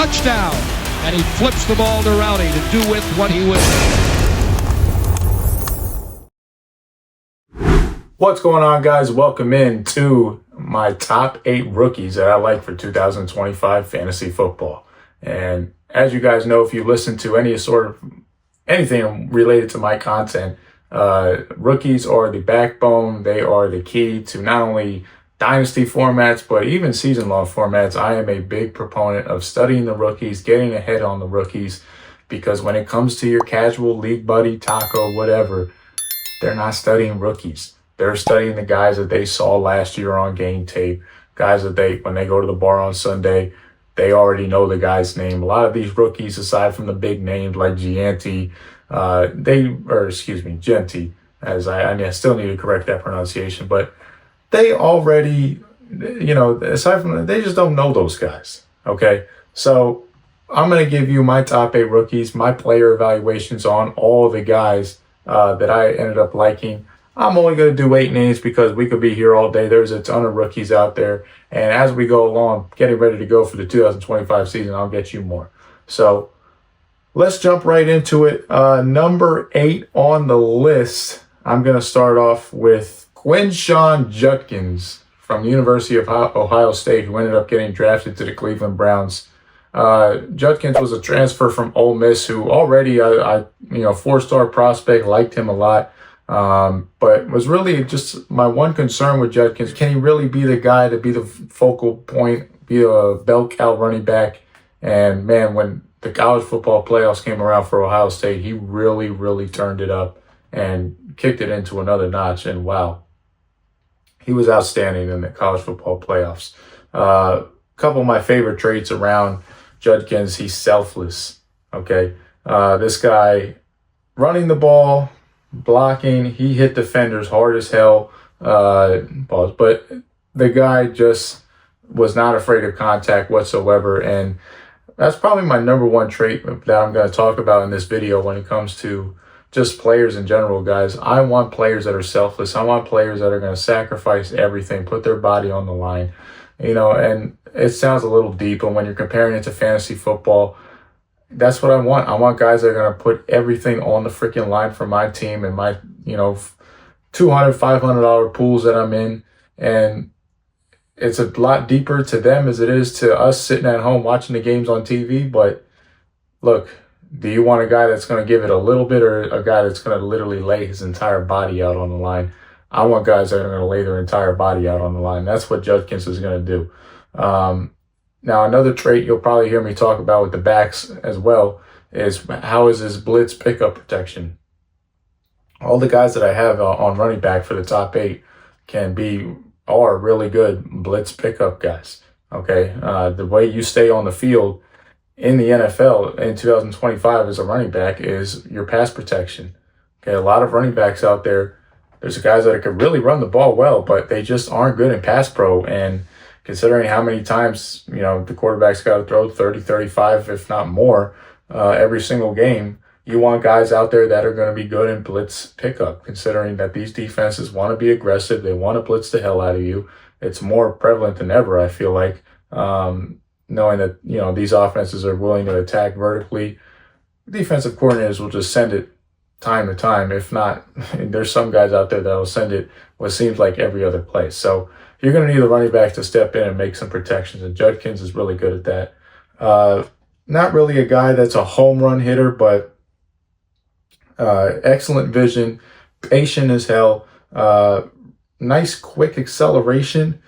touchdown. And he flips the ball to Rowdy to do with what he will. What's going on, guys? Welcome in to my top 8 rookies that I like for 2025 fantasy football. And as you guys know, if you listen to anything related to my content, rookies are the backbone. They are the key to not only dynasty formats, but even season-long formats. I am a big proponent of studying the rookies, getting ahead on the rookies, because when it comes to your casual league buddy, taco, whatever, they're not studying rookies. They're studying the guys that they saw last year on game tape, guys that when they go to the bar on Sunday, they already know the guy's name. A lot of these rookies, aside from the big names like Genty, Genty, as I still need to correct that pronunciation, but they already, aside from that, they just don't know those guys, okay? So I'm going to give you my top 8 rookies, my player evaluations on all the guys that I ended up liking. I'm only going to do 8 names because we could be here all day. There's a ton of rookies out there. And as we go along, getting ready to go for the 2025 season, I'll get you more. So let's jump right into it. Number 8 on the list, I'm going to start off with Gwen Judkins from the University of Ohio State, who ended up getting drafted to the Cleveland Browns. Judkins was a transfer from Ole Miss, who already, 4-star prospect, liked him a lot. But was really just my one concern with Judkins. Can he really be the guy to be the focal point, be a bell cow running back? And man, when the college football playoffs came around for Ohio State, he really, really turned it up and kicked it into another notch. And wow, he was outstanding in the college football playoffs. Couple of my favorite traits around Judkins: he's selfless. Okay, this guy running the ball, blocking, he hit defenders hard as hell, but the guy just was not afraid of contact whatsoever, and that's probably my number one trait that I'm going to talk about in this video when it comes to just players in general, guys. I want players that are selfless. I want players that are going to sacrifice everything, put their body on the line, and it sounds a little deep, but when you're comparing it to fantasy football, that's what I want. I want guys that are going to put everything on the freaking line for my team and my, $200, $500 pools that I'm in. And it's a lot deeper to them as it is to us sitting at home watching the games on TV. But look, do you want a guy that's going to give it a little bit, or a guy that's going to literally lay his entire body out on the line? I want guys that are going to lay their entire body out on the line. That's what Judkins is going to do. Now, another trait you'll probably hear me talk about with the backs as well is how is his blitz pickup protection. All the guys that I have on running back for the top 8 are really good blitz pickup guys. Okay, the way you stay on the field in the NFL in 2025 as a running back is your pass protection. Okay, a lot of running backs out there, there's guys that can really run the ball well, but they just aren't good in pass pro. And considering how many times, the quarterback's got to throw 30, 35, if not more, every single game, you want guys out there that are going to be good in blitz pickup, considering that these defenses want to be aggressive. They want to blitz the hell out of you. It's more prevalent than ever, I feel like, knowing that, these offenses are willing to attack vertically. Defensive coordinators will just send it time to time. If not, there's some guys out there that will send it what seems like every other play. So you're going to need a running back to step in and make some protections, and Judkins is really good at that. Not really a guy that's a home run hitter, but excellent vision, patient as hell, nice quick acceleration.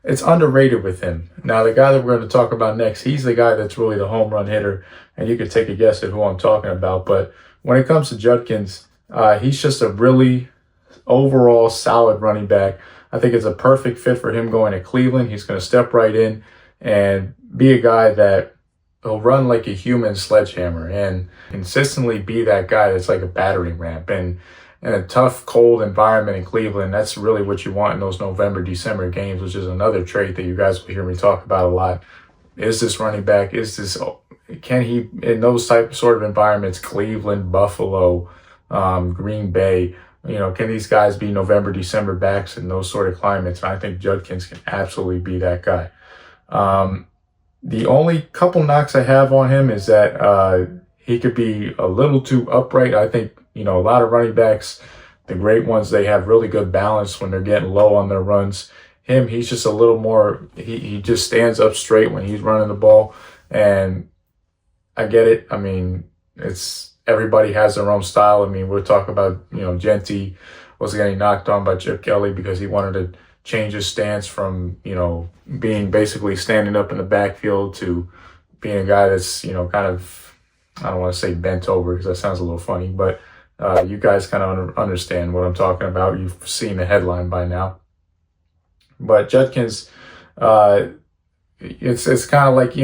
It's underrated with him. Now, the guy that we're going to talk about next, he's the guy that's really the home run hitter, and you could take a guess at who I'm talking about. But when it comes to Judkins, he's just a really overall solid running back. I think it's a perfect fit for him going to Cleveland. He's going to step right in and be a guy that will run like a human sledgehammer and consistently be that guy that's like a battering ram. And in a tough, cold environment in Cleveland, that's really what you want in those November, December games, which is another trait that you guys will hear me talk about a lot. Is this running back, can he, in those sort of environments, Cleveland, Buffalo, Green Bay, can these guys be November, December backs in those sort of climates? And I think Judkins can absolutely be that guy. The only couple knocks I have on him is that he could be a little too upright. I think, a lot of running backs, the great ones, they have really good balance when they're getting low on their runs. He's just a little more, he just stands up straight when he's running the ball. And I get it. I mean, everybody has their own style. I mean, we're talking about, Genty was getting knocked on by Chip Kelly because he wanted to change his stance from, being basically standing up in the backfield to being a guy that's, kind of, I don't want to say bent over because that sounds a little funny, but you guys kind of understand what I'm talking about. You've seen the headline by now. But Judkins, it's kind of like,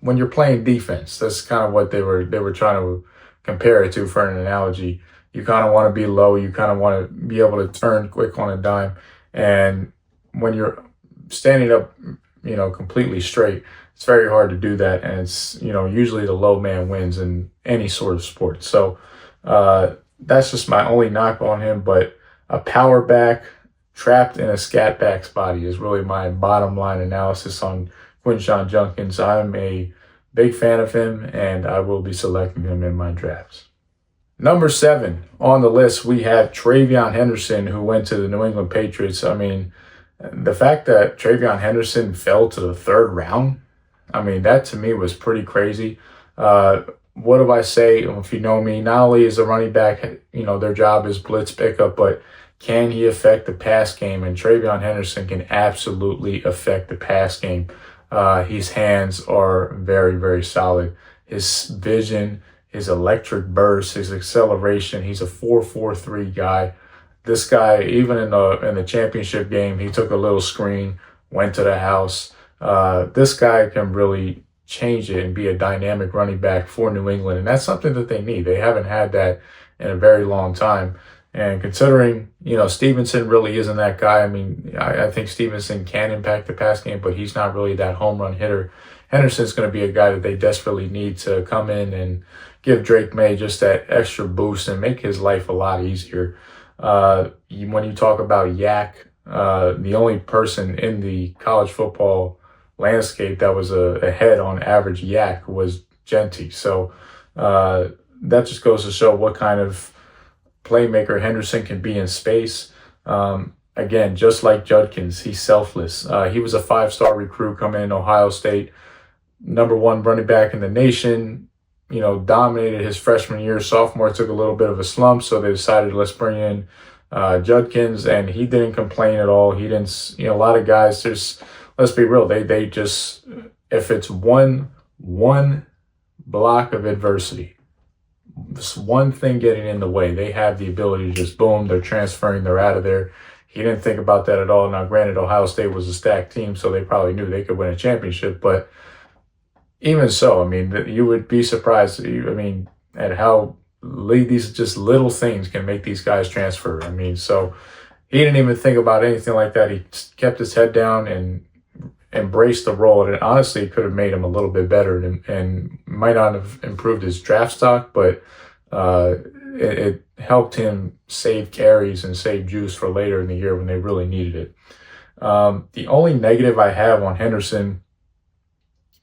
when you're playing defense, that's kind of what they were trying to compare it to for an analogy. You kind of want to be low. You kind of want to be able to turn quick on a dime. And when you're standing up, completely straight, it's very hard to do that. And it's, usually the low man wins in any sort of sport. So that's just my only knock on him. But a power back trapped in a scat back's body is really my bottom line analysis on Quinshon Judkins. I'm a big fan of him, and I will be selecting him in my drafts. Number 7 on the list, we have Trayvon Henderson, who went to the New England Patriots. I mean, the fact that Trayvon Henderson fell to the 3rd round, I mean, that to me was pretty crazy. What do I say? If you know me, not only is a running back, their job is blitz pickup, but can he affect the pass game? And Trayvon Henderson can absolutely affect the pass game. His hands are very, very solid. His vision, his electric burst, his acceleration. He's a 4.43 guy. This guy, even in the championship game, he took a little screen, went to the house. This guy can really change it and be a dynamic running back for New England, and that's something that they need. They haven't had that in a very long time. And considering, Stevenson really isn't that guy. I mean, I think Stevenson can impact the pass game, but he's not really that home run hitter. Henderson's going to be a guy that they desperately need to come in and give Drake May just that extra boost and make his life a lot easier. When you talk about yak, the only person in the college football landscape that was ahead on average yak was Genty. So that just goes to show what kind of playmaker Henderson can be in space. Again, just like Judkins, he's selfless. He was a 5-star recruit coming in Ohio State, #1 running back in the nation, dominated his freshman year. Sophomore took a little bit of a slump, so they decided, let's bring in Judkins, and he didn't complain at all. He didn't, a lot of guys, let's be real, they just, if it's one block of adversity, this one thing getting in the way, they have the ability to just boom, they're transferring, they're out of there. He didn't think about that at all. Now, granted, Ohio State was a stacked team, so they probably knew they could win a championship, but even so, I mean, you would be surprised, at how these just little things can make these guys transfer. I mean, so he didn't even think about anything like that. He kept his head down and embraced the role, and it honestly could have made him a little bit better and might not have improved his draft stock, but it helped him save carries and save juice for later in the year when they really needed it. The only negative I have on Henderson,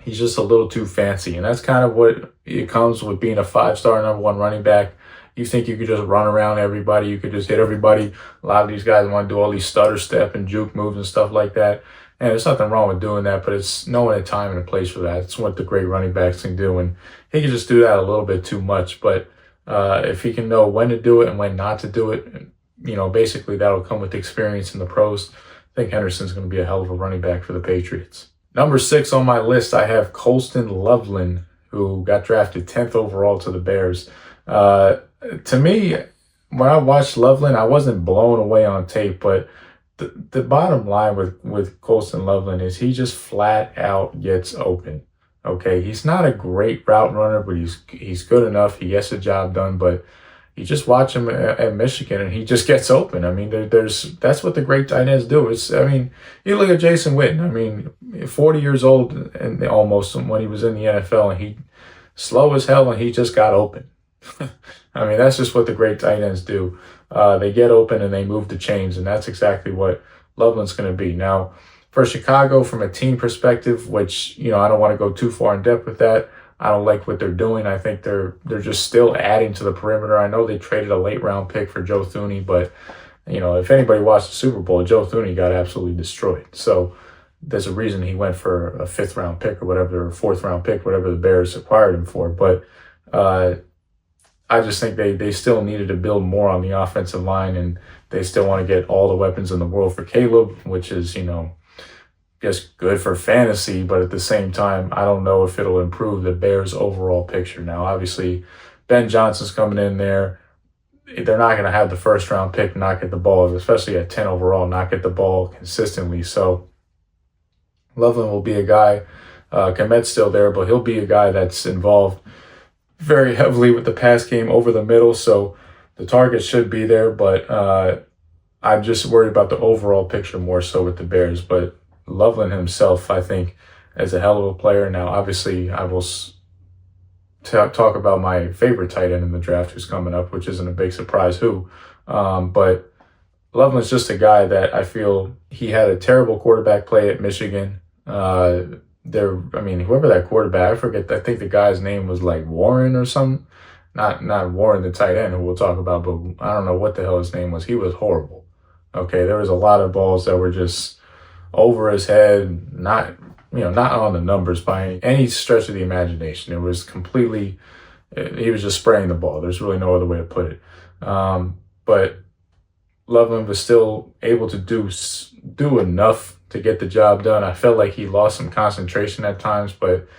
he's just a little too fancy, and that's kind of what it comes with being a 5-star #1 running back. You think you could just run around everybody, you could just hit everybody. A lot of these guys want to do all these stutter step and juke moves and stuff like that. And there's nothing wrong with doing that, but it's knowing a time and a place for that. It's what the great running backs can do, and he can just do that a little bit too much. But if he can know when to do it and when not to do it, basically that'll come with experience in the pros. I think Henderson's going to be a hell of a running back for the Patriots. Number 6 on my list, I have Colston Lovelin, who got drafted 10th overall to the Bears. To me, when I watched Lovelin, I wasn't blown away on tape, but the bottom line with Colston Lovelin is he just flat out gets open. Okay, he's not a great route runner, but he's good enough. He gets the job done. But you just watch him at Michigan, and he just gets open. I mean, that's what the great tight ends do. You look at Jason Witten. 40 years old and almost when he was in the NFL, and he slow as hell, and he just got open. That's just what the great tight ends do. They get open and they move the chains, and that's exactly what Loveland's going to be. Now, For Chicago, from a team perspective, which, I don't want to go too far in depth with that. I don't like what they're doing. I think they're just still adding to the perimeter. I know they traded a late round pick for Joe Thuney, but if anybody watched the Super Bowl, Joe Thuney got absolutely destroyed. So there's a reason he went for a 5th round pick or whatever, or 4th round pick, whatever the Bears acquired him for. But I just think they still needed to build more on the offensive line, and they still want to get all the weapons in the world for Caleb, which is, just good for fantasy, but at the same time, I don't know if it'll improve the Bears' overall picture. Now, obviously, Ben Johnson's coming in there. They're not going to have the 1st round pick not get the ball, especially at 10 overall, not get the ball consistently. So Lovelin will be a guy, Komet's still there, but he'll be a guy that's involved very heavily with the pass game over the middle. So the target should be there, but I'm just worried about the overall picture more so with the Bears. But Lovelin himself, I think, is a hell of a player. Now, obviously, I will talk about my favorite tight end in the draft who's coming up, which isn't a big surprise who. But Lovelin's just a guy that I feel he had a terrible quarterback play at Michigan. Whoever that quarterback, I forget, I think the guy's name was like Warren or something. Not Warren, the tight end, who we'll talk about, but I don't know what the hell his name was. He was horrible. Okay, there was a lot of balls that were just over his head, not on the numbers by any stretch of the imagination. It was completely, he was just spraying the ball. There's really no other way to put it. But Lovelin was still able to do enough to get the job done. I felt like he lost some concentration at times, but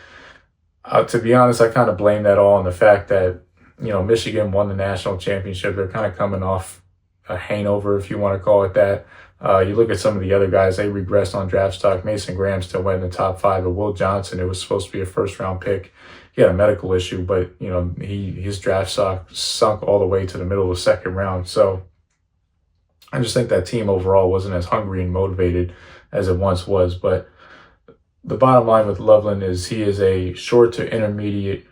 to be honest, I kind of blame that all on the fact that, Michigan won the national championship. They're kind of coming off a hangover, if you want to call it that. You look at some of the other guys, they regressed on draft stock. Mason Graham still went in the top 5, but Will Johnson, it was supposed to be a 1st round pick. He had a medical issue, but his draft stock sunk all the way to the middle of the 2nd round. So I just think that team overall wasn't as hungry and motivated as it once was. But the bottom line with Lovelin is he is a short to intermediate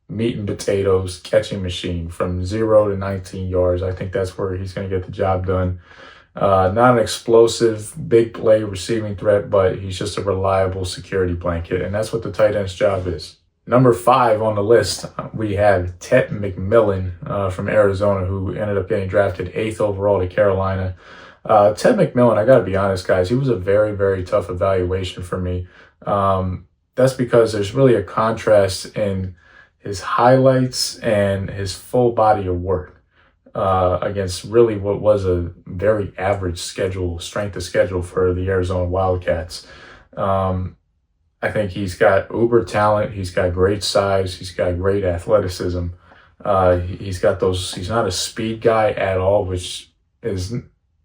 meat and potatoes catching machine from 0 to 19 yards. I think that's where he's going to get the job done. Not an explosive, big play receiving threat, but he's just a reliable security blanket, and that's what the tight end's job is. Number 5 on the list, we have Ted McMillan from Arizona, who ended up getting drafted 8th overall to Carolina. Ted McMillan, I got to be honest, guys, he was a very, very tough evaluation for me. That's because there's really a contrast in his highlights and his full body of work against really what was a very average strength of schedule for the Arizona Wildcats. I think he's got uber talent. He's got great size. He's got great athleticism. He's not a speed guy at all, which is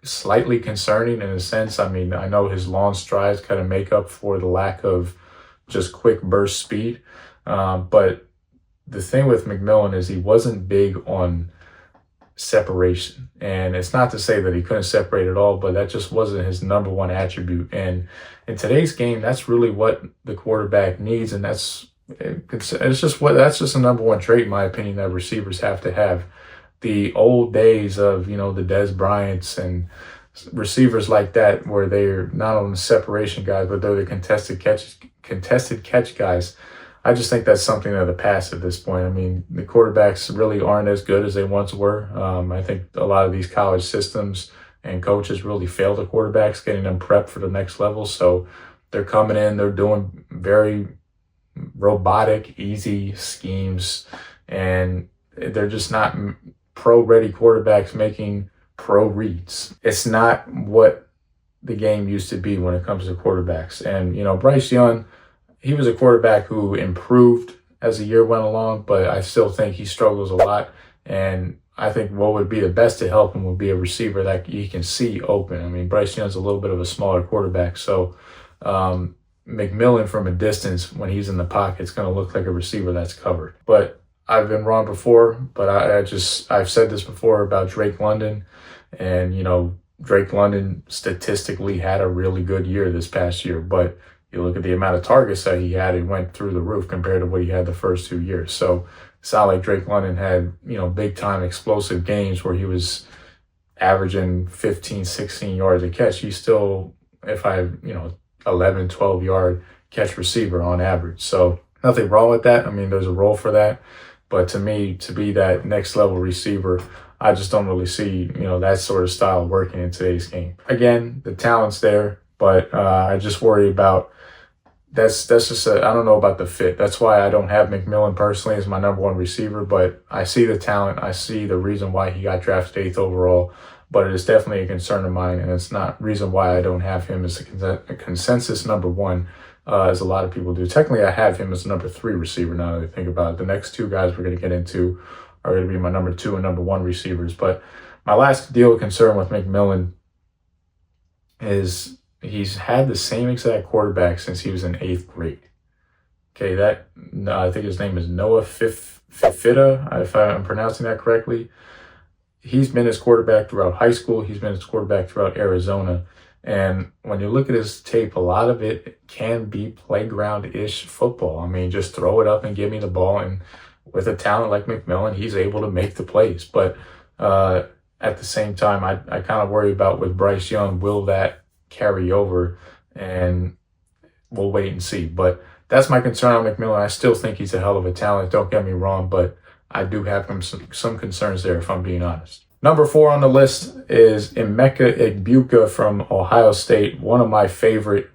slightly concerning in a sense. I mean, I know his long strides kind of make up for the lack of just quick burst speed. But the thing with McMillan is he wasn't big on separation. And it's not to say that he couldn't separate at all, but that just wasn't his number one attribute. And in today's game, that's really what the quarterback needs. And that's just a number one trait, in my opinion, that receivers have to have. The old days of, the Dez Bryants and receivers like that, where they're not only separation guys, but they're the contested catch guys. I just think that's something of the past at this point. I mean, the quarterbacks really aren't as good as they once were. I think a lot of these college systems and coaches really fail the quarterbacks, getting them prepped for the next level. So they're coming in, they're doing very robotic, easy schemes, and they're just not pro-ready quarterbacks making pro reads. It's not what the game used to be when it comes to quarterbacks. And, Bryce Young, he was a quarterback who improved as the year went along, but I still think he struggles a lot. And I think what would be the best to help him would be a receiver that he can see open. I mean, Bryce Young's a little bit of a smaller quarterback, so McMillan from a distance, when he's in the pocket, it's going to look like a receiver that's covered. But I've been wrong before, but I've said this before about Drake London, and, Drake London statistically had a really good year this past year, but you look at the amount of targets that he had, it went through the roof compared to what he had the first 2 years. So it's not like Drake London had, big time explosive games where he was averaging 15, 16 yards a catch. He still, if I, 11, 12-yard catch receiver on average. So nothing wrong with that. I mean, there's a role for that. But to me, to be that next level receiver, I just don't really see, that sort of style working in today's game. Again, the talent's there, but I just worry about that's just I don't know about the fit. That's why I don't have McMillan personally as my number one receiver, but I see the talent. I see the reason why he got drafted 8th overall, but it is definitely a concern of mine, and it's not reason why I don't have him as a consensus number one, as a lot of people do. Technically, I have him as number 3 receiver now that I think about it. The next 2 guys we're going to get into are going to be my number 2 and number 1 receivers. But my last deal of concern with McMillan is he's had the same exact quarterback since he was in 8th grade. Okay, I think his name is Noah Fifita, if I'm pronouncing that correctly. He's been his quarterback throughout high school. He's been his quarterback throughout Arizona. And when you look at his tape, a lot of it can be playground-ish football. I mean, just throw it up and give me the ball. And with a talent like McMillan, he's able to make the plays. But at the same time, I kind of worry about with Bryce Young, will that carry over? And we'll wait and see. But that's my concern on McMillan. I still think he's a hell of a talent. Don't get me wrong, but I do have some concerns there, if I'm being honest. Number 4 on the list is Mecha Ibuka from Ohio State, one of my favorite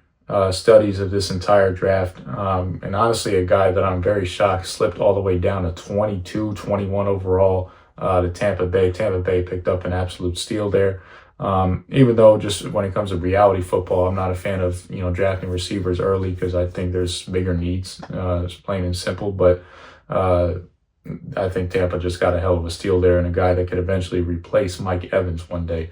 studies of this entire draft. And honestly, a guy that I'm very shocked slipped all the way down to 22, 21 overall to Tampa Bay. Tampa Bay picked up an absolute steal there. Even though just when it comes to reality football, I'm not a fan of, drafting receivers early because I think there's bigger needs, plain and simple. But I think Tampa just got a hell of a steal there and a guy that could eventually replace Mike Evans one day.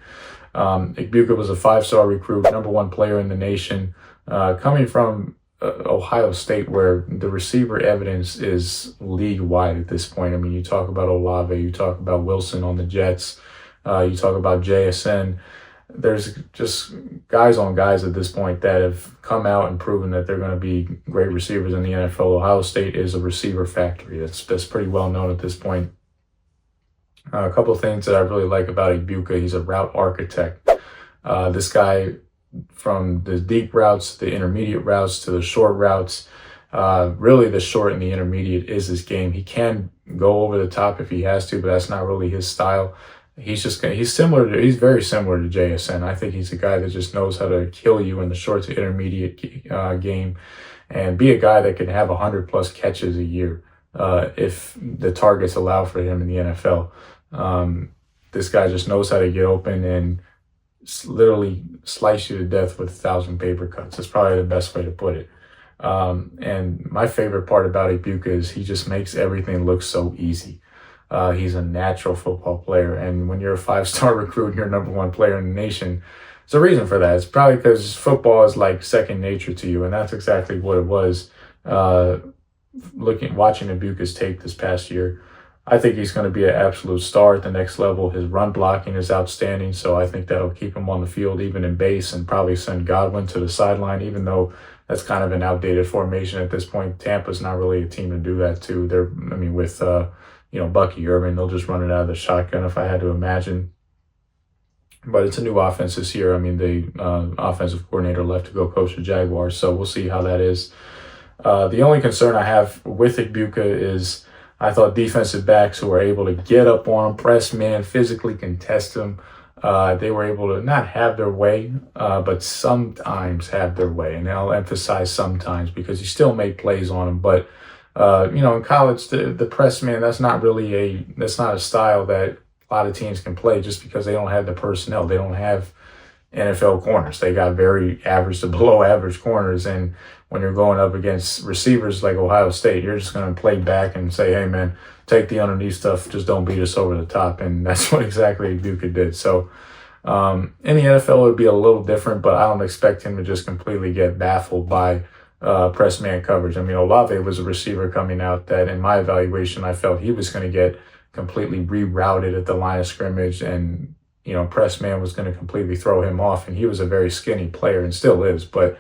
Ibuka was a 5-star recruit, number 1 player in the nation, coming from Ohio State, where the receiver evidence is league-wide at this point. I mean, you talk about Olave, you talk about Wilson on the Jets, you talk about JSN. There's just guys on guys at this point that have come out and proven that they're going to be great receivers in the NFL. Ohio State is a receiver factory. That's pretty well known at this point. A couple of things that I really like about Ibuka: he's a route architect. This guy, from the deep routes, the intermediate routes, to the short routes, really the short and the intermediate is his game. He can go over the top if he has to, but that's not really his style. He's very similar to JSN. I think he's a guy that just knows how to kill you in the short to intermediate game, and be a guy that can have 100+ catches a year if the targets allow for him in the NFL. This guy just knows how to get open and literally slice you to death with 1,000 paper cuts. That's probably the best way to put it. And my favorite part about Ibuka is he just makes everything look so easy. He's a natural football player. And when you're a 5-star recruit and you're number 1 player in the nation, there's a reason for that. It's probably because football is like second nature to you. And that's exactly what it was. Watching Ibuka's tape this past year, I think he's going to be an absolute star at the next level. His run blocking is outstanding. So I think that'll keep him on the field, even in base, and probably send Godwin to the sideline, even though that's kind of an outdated formation at this point. Tampa's not really a team to do that to. With Bucky Irving, they'll just run it out of the shotgun, if I had to imagine. But it's a new offense this year. I mean, the offensive coordinator left to go coach the Jaguars, so we'll see how that is. The only concern I have with Ibuka is I thought defensive backs who were able to get up on him, press man, physically contest him, they were able to not have their way, but sometimes have their way. And I'll emphasize sometimes, because he still made plays on him. But in college, the press man, that's not a style that a lot of teams can play, just because they don't have the personnel. They don't have NFL corners. They got very average to below average corners. And when you're going up against receivers like Ohio State, you're just going to play back and say, hey man, take the underneath stuff, just don't beat us over the top. And that's what exactly Ibuka did. So in the NFL, it would be a little different, but I don't expect him to just completely get baffled by press man coverage. I mean, Olave was a receiver coming out that, in my evaluation, I felt he was going to get completely rerouted at the line of scrimmage, and press man was going to completely throw him off. And he was a very skinny player and still is, but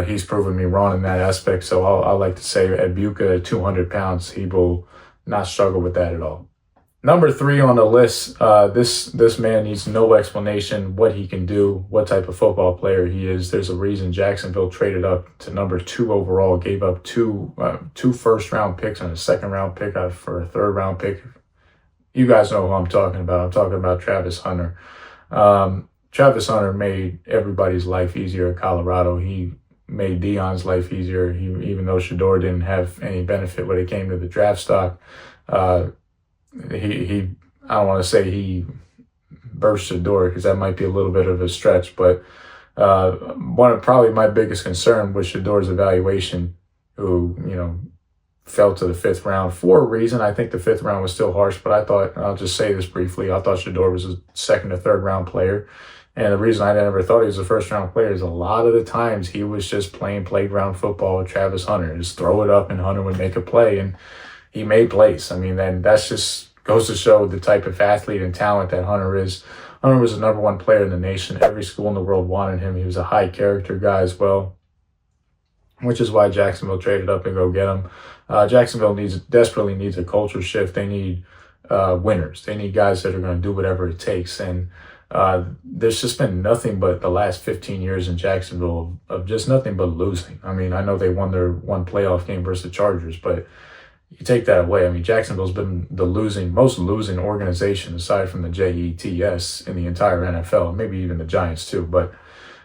he's proven me wrong in that aspect. So I like to say Ibuka at 200 pounds, he will not struggle with that at all. Number 3 on the list, this man needs no explanation what he can do, what type of football player he is. There's a reason Jacksonville traded up to number 2 overall, gave up two first-round picks and a second-round pick for a third-round pick. You guys know who I'm talking about. I'm talking about Travis Hunter. Travis Hunter made everybody's life easier at Colorado. He made Deion's life easier. Even though Shedeur didn't have any benefit when it came to the draft stock. I don't want to say he burst Shedeur because that might be a little bit of a stretch, but probably my biggest concern was Shedeur's evaluation, who, fell to the 5th round for a reason. I think the 5th round was still harsh, but I'll just say this briefly, I thought Shedeur was a 2nd or 3rd round player. And the reason I never thought he was a 1st round player is a lot of the times he was just playing playground football with Travis Hunter. Just throw it up and Hunter would make a play, and he made plays. I mean, then that's just goes to show the type of athlete and talent that Hunter is. Hunter was the number 1 player in the nation. Every school in the world wanted him. He was a high character guy as well, which is why Jacksonville traded up and go get him. Jacksonville desperately needs a culture shift. They need winners. They need guys that are going to do whatever it takes. And there's just been nothing but the last 15 years in Jacksonville of just nothing but losing. I mean, I know they won their one playoff game versus the Chargers, but you take that away. I mean, Jacksonville's been the most losing organization aside from the Jets in the entire NFL, maybe even the Giants too. But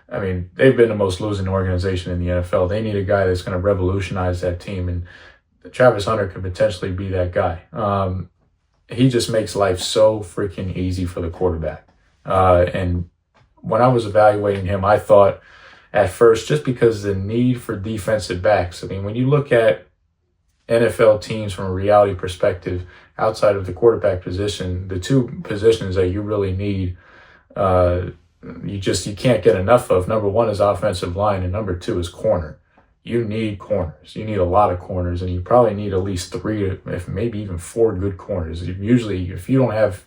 I mean, they've been the most losing organization in the NFL. They need a guy that's going to revolutionize that team, and Travis Hunter could potentially be that guy. He just makes life so freaking easy for the quarterback. And when I was evaluating him, I thought at first, just because the need for defensive backs, I mean, when you look at NFL teams from a reality perspective, outside of the quarterback position, the 2 positions that you really need, you can't get enough of. Number 1 is offensive line, and number 2 is corner. You need corners. You need a lot of corners, and you probably need at least 3, if maybe even 4 good corners. Usually, if you don't have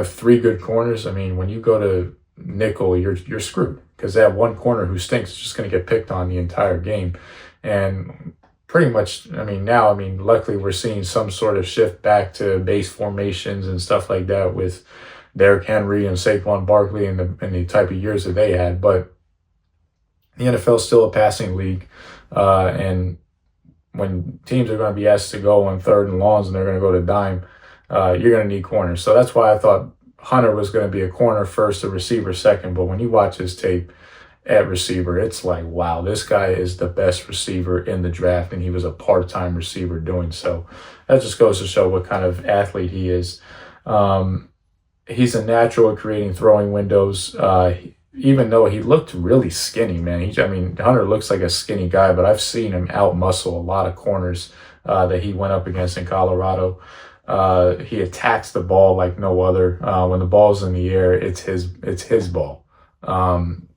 3 good corners, I mean, when you go to nickel, you're screwed, because that one corner who stinks is just going to get picked on the entire game. And pretty much, luckily we're seeing some sort of shift back to base formations and stuff like that with Derrick Henry and Saquon Barkley and the type of years that they had. But the NFL is still a passing league. And when teams are going to be asked to go on 3rd and longs and they're going to go to dime, you're going to need corners. So that's why I thought Hunter was going to be a corner first, a receiver second. But when you watch his tape at receiver, it's like, wow, this guy is the best receiver in the draft, and he was a part-time receiver doing so. That just goes to show what kind of athlete he is. He's a natural at creating throwing windows, even though he looked really skinny, man. Hunter looks like a skinny guy, but I've seen him out-muscle a lot of corners that he went up against in Colorado. He attacks the ball like no other. When the ball's in the air, it's his ball.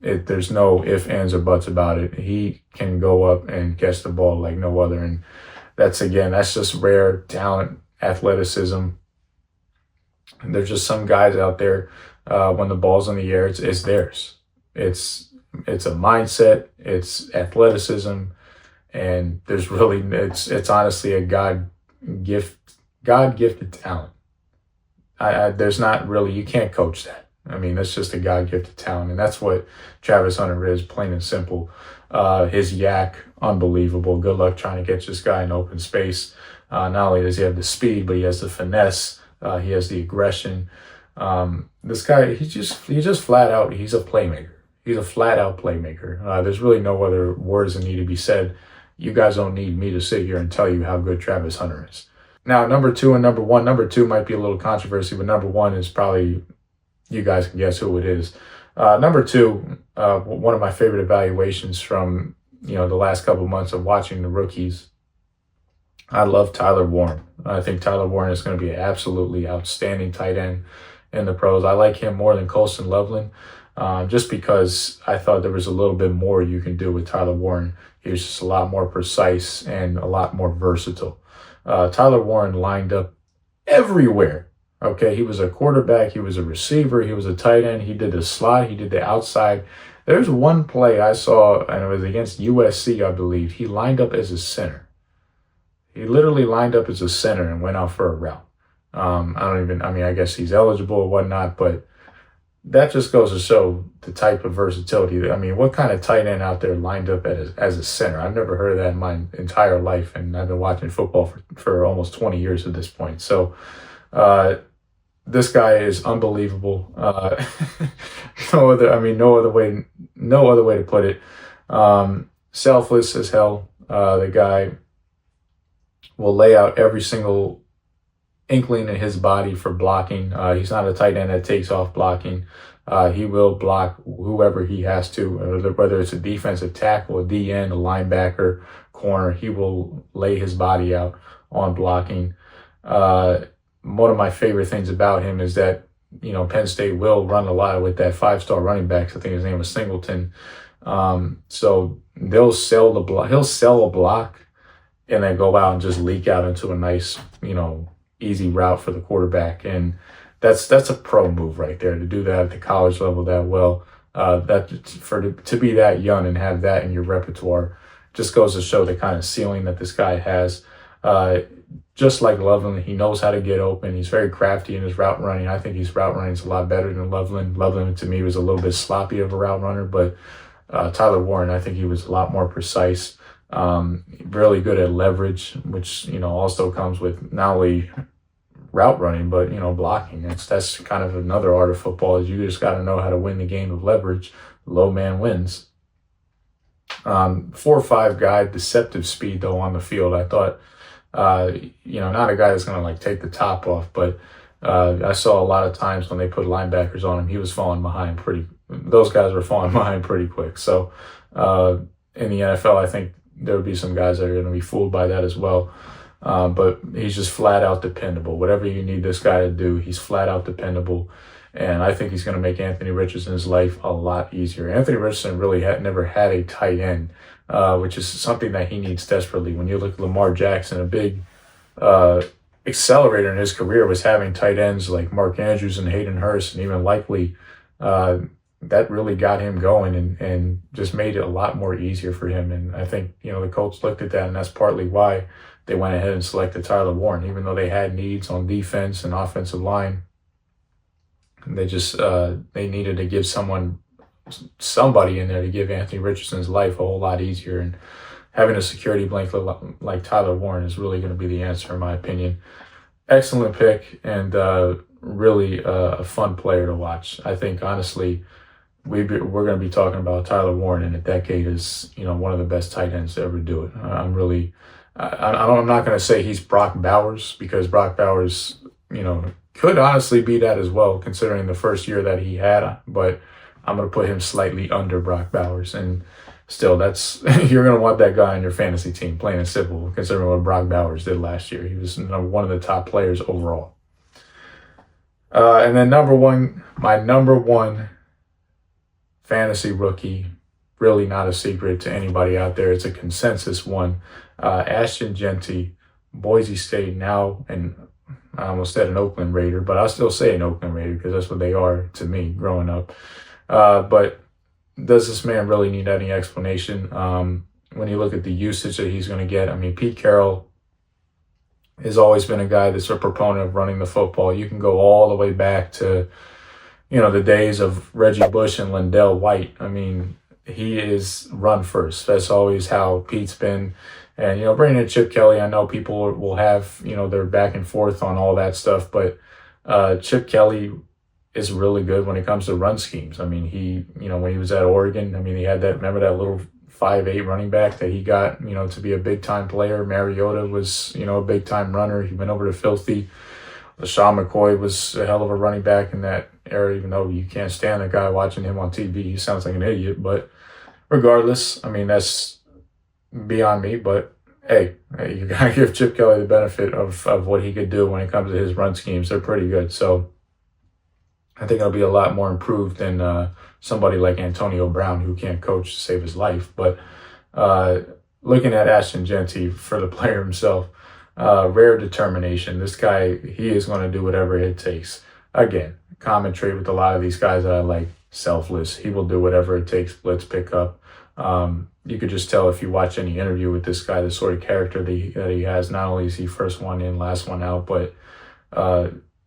There's no ifs, ands, or buts about it. He can go up and catch the ball like no other. And that's just rare talent, athleticism. And there's just some guys out there, when the ball's in the air, it's theirs. It's a mindset, it's athleticism, and it's honestly a God-gifted talent. There's not really, you can't coach that. I mean, that's just a God-gifted talent, and that's what Travis Hunter is, plain and simple. His yak, unbelievable. Good luck trying to catch this guy in open space. Not only does he have the speed, but he has the finesse. He has the aggression. This guy, he's just flat out, he's a playmaker. He's a flat-out playmaker. There's really no other words that need to be said. You guys don't need me to sit here and tell you how good Travis Hunter is. Now, number 2 and number 1. Number 2 might be a little controversy, but number 1 is probably, you guys can guess who it is. Number 2, one of my favorite evaluations from the last couple of months of watching the rookies. I love Tyler Warren. I think Tyler Warren is going to be an absolutely outstanding tight end in the pros. I like him more than Colston Lovelin, just because I thought there was a little bit more you can do with Tyler Warren. He was just a lot more precise and a lot more versatile. Tyler Warren lined up everywhere. Okay, he was a quarterback, he was a receiver, he was a tight end, he did the slot, he did the outside. There's one play I saw, and it was against USC, I believe. He lined up as a center. He literally lined up as a center and went out for a route. I guess he's eligible or whatnot, but that just goes to show the type of versatility. I mean, what kind of tight end out there lined up as a center? I've never heard of that in my entire life, and I've been watching football for almost 20 years at this point. So this guy is unbelievable. No other way to put it. Selfless as hell. The guy will lay out every single inkling in his body for blocking. He's not a tight end that takes off blocking. He will block whoever he has to, whether it's a defensive tackle, a DN, a linebacker, corner. He will lay his body out on blocking. One of my favorite things about him is that, Penn State will run a lot with that 5-star running backs. I think his name was Singleton. So he'll sell a block and then go out and just leak out into a nice, easy route for the quarterback. And that's a pro move right there, to do that at the college level that well. To be that young and have that in your repertoire just goes to show the kind of ceiling that this guy has. Just like Lovelin, he knows how to get open. He's very crafty in his route running. I think his route running is a lot better than Lovelin. Lovelin, to me, was a little bit sloppy of a route runner, but Tyler Warren, I think he was a lot more precise. Really good at leverage, which, also comes with not only route running, but, blocking. That's kind of another art of football, is you just got to know how to win the game of leverage. Low man wins. 4.5 guy, deceptive speed though on the field. I thought, not a guy that's going to take the top off, but I saw a lot of times when they put linebackers on him, he was falling behind those guys were falling behind pretty quick. So in the NFL, I think there would be some guys that are going to be fooled by that as well. But he's just flat out dependable. Whatever you need this guy to do, he's flat out dependable. And I think he's going to make Anthony Richardson's life a lot easier. Anthony Richardson really never had a tight end, which is something that he needs desperately. When you look at Lamar Jackson, a big accelerator in his career was having tight ends like Mark Andrews and Hayden Hurst, and even Likely. That really got him going and just made it a lot more easier for him. And I think, the Colts looked at that, and that's partly why they went ahead and selected Tyler Warren, even though they had needs on defense and offensive line. They just they needed to give somebody in there to give Anthony Richardson's life a whole lot easier. And having a security blanket like Tyler Warren is really going to be the answer, in my opinion. Excellent pick, and really a fun player to watch. I think, honestly, we're going to be talking about Tyler Warren in a decade as, one of the best tight ends to ever do it. I'm not going to say he's Brock Bowers, because Brock Bowers, could honestly be that as well, considering the first year that he had, but I'm going to put him slightly under Brock Bowers. And still, you're going to want that guy on your fantasy team, plain and simple, considering what Brock Bowers did last year. He was one of the top players overall. And then my number one fantasy rookie, really not a secret to anybody out there. It's a consensus one. Ashton Genty, Boise State now, and I almost said an Oakland Raider, but I'll still say an Oakland Raider because that's what they are to me growing up. But does this man really need any explanation? When you look at the usage that he's going to get, Pete Carroll has always been a guy that's a proponent of running the football. You can go all the way back to, the days of Reggie Bush and Lindell White. He is run first. That's always how Pete's been. And, bringing in Chip Kelly, I know people will have, their back and forth on all that stuff, but Chip Kelly is really good when it comes to run schemes. He, when he was at Oregon, he had remember that little 5'8" running back that he got, to be a big-time player. Mariota was, a big-time runner. He went over to Filthy. LaShawn McCoy was a hell of a running back in that era, even though you can't stand a guy watching him on TV. He sounds like an idiot, but regardless, that's beyond me. But hey, you got to give Chip Kelly the benefit of what he could do when it comes to his run schemes. They're pretty good. So I think it'll be a lot more improved than somebody like Antonio Brown, who can't coach to save his life. But looking at Ashton Genty for the player himself, rare determination. This guy, he is going to do whatever it takes. Again, common trait with a lot of these guys that I like, selfless. He will do whatever it takes, blitz, pick up. You could just tell if you watch any interview with this guy, the sort of character that he has. Not only is he first one in, last one out, but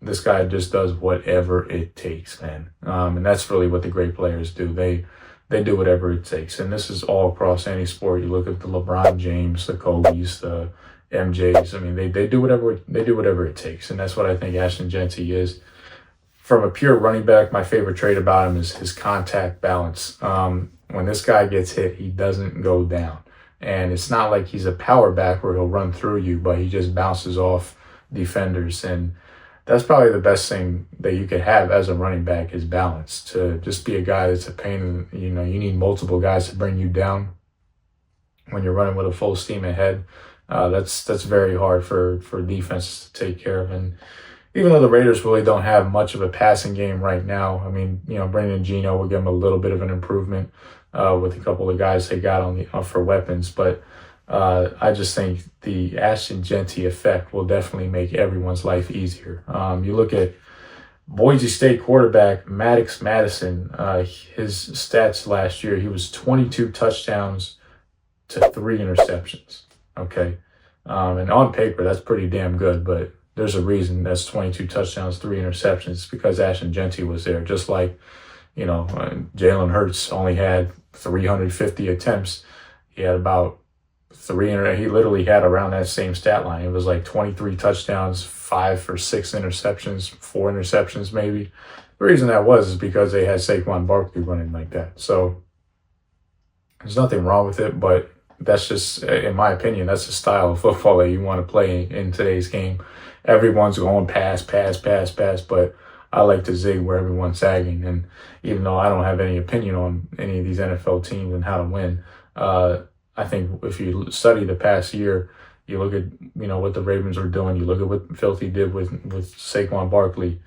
This guy just does whatever it takes, man. And that's really what the great players do. They do whatever it takes. And this is all across any sport. You look at the LeBron James, the Kobe's, the MJs. I mean, they do whatever it takes. And that's what I think Ashton Genty is. From a pure running back, my favorite trait about him is his contact balance. When this guy gets hit, he doesn't go down. And it's not like he's a power back where he'll run through you, but he just bounces off defenders. And that's probably the best thing that you could have as a running back is balance. To just be a guy that's a pain. You need multiple guys to bring you down when you're running with a full steam ahead. That's very hard for defenses to take care of. And even though the Raiders really don't have much of a passing game right now, I mean, Brandon Gino will give them a little bit of an improvement with a couple of guys they got on for weapons. But I just think the Ashton Genty effect will definitely make everyone's life easier. You look at Boise State quarterback Maddox Madison, his stats last year, he was 22 touchdowns to 3 interceptions. Okay. And on paper, that's pretty damn good, but there's a reason that's 22 touchdowns, 3 interceptions. It's because Ashton Genty was there. Just like, Jalen Hurts only had 350 attempts. He had about he literally had around that same stat line. It was like 23 touchdowns, 5 or 6 interceptions, 4 interceptions maybe. The reason that was is because they had Saquon Barkley running like that. So there's nothing wrong with it, but that's just, in my opinion, that's the style of football that you want to play in today's game. Everyone's going pass, but I like to zig where everyone's sagging. And even though I don't have any opinion on any of these NFL teams and how to win, I think if you study the past year, you look at, what the Ravens are doing, you look at what Filthy did with Saquon Barkley,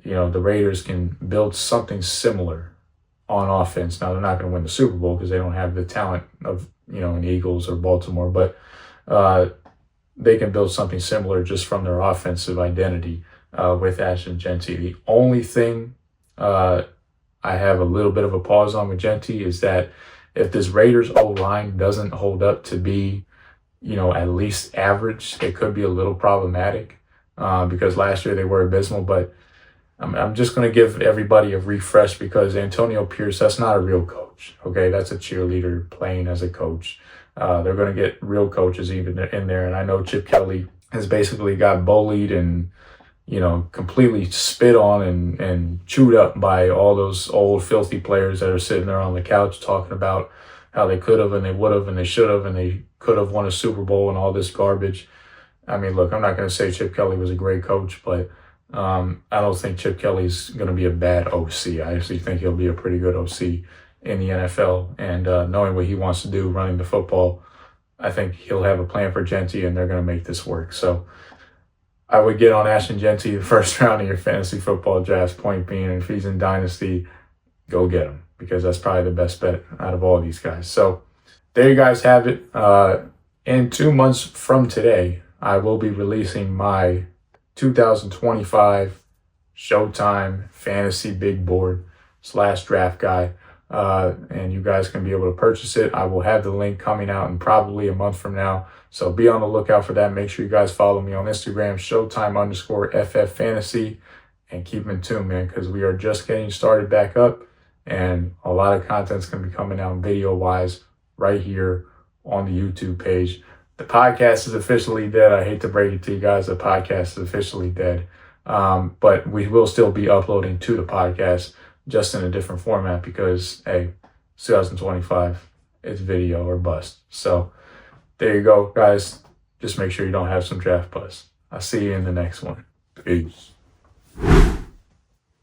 the Raiders can build something similar on offense. Now, they're not going to win the Super Bowl because they don't have the talent of, an Eagles or Baltimore, but they can build something similar just from their offensive identity with Ashton Genty. The only thing I have a little bit of a pause on with Genty is that if this Raiders O-line doesn't hold up to be, at least average, it could be a little problematic because last year they were abysmal. But I'm just going to give everybody a refresh because Antonio Pierce, that's not a real coach. Okay, that's a cheerleader playing as a coach. They're going to get real coaches even in there. And I know Chip Kelly has basically got bullied and, completely spit on and chewed up by all those old filthy players that are sitting there on the couch talking about how they could have and they would have and they should have and they could have won a Super Bowl and all this garbage. I mean, look, I'm not going to say Chip Kelly was a great coach, but I don't think Chip Kelly's going to be a bad OC. I actually think he'll be a pretty good OC in the NFL. And knowing what he wants to do running the football, I think he'll have a plan for Genty and they're going to make this work. So I would get on Ashton Genty the first round of your fantasy football draft, point being, if he's in Dynasty, go get him because that's probably the best bet out of all these guys. So there you guys have it. In 2 months from today, I will be releasing my 2025 Showtime Fantasy Big Board / Draft Guide. And you guys can be able to purchase it. I will have the link coming out in probably a month from now. So be on the lookout for that. Make sure you guys follow me on Instagram, Showtime_FF Fantasy, and keep in tune, man, because we are just getting started back up and a lot of content's going to be coming out video wise right here on the YouTube page. The podcast is officially dead. I hate to break it to you guys. The podcast is officially dead. But we will still be uploading to the podcast just in a different format because, hey, 2025, it's video or bust. So there you go, guys. Just make sure you don't have some draft bust. I'll see you in the next one. Peace.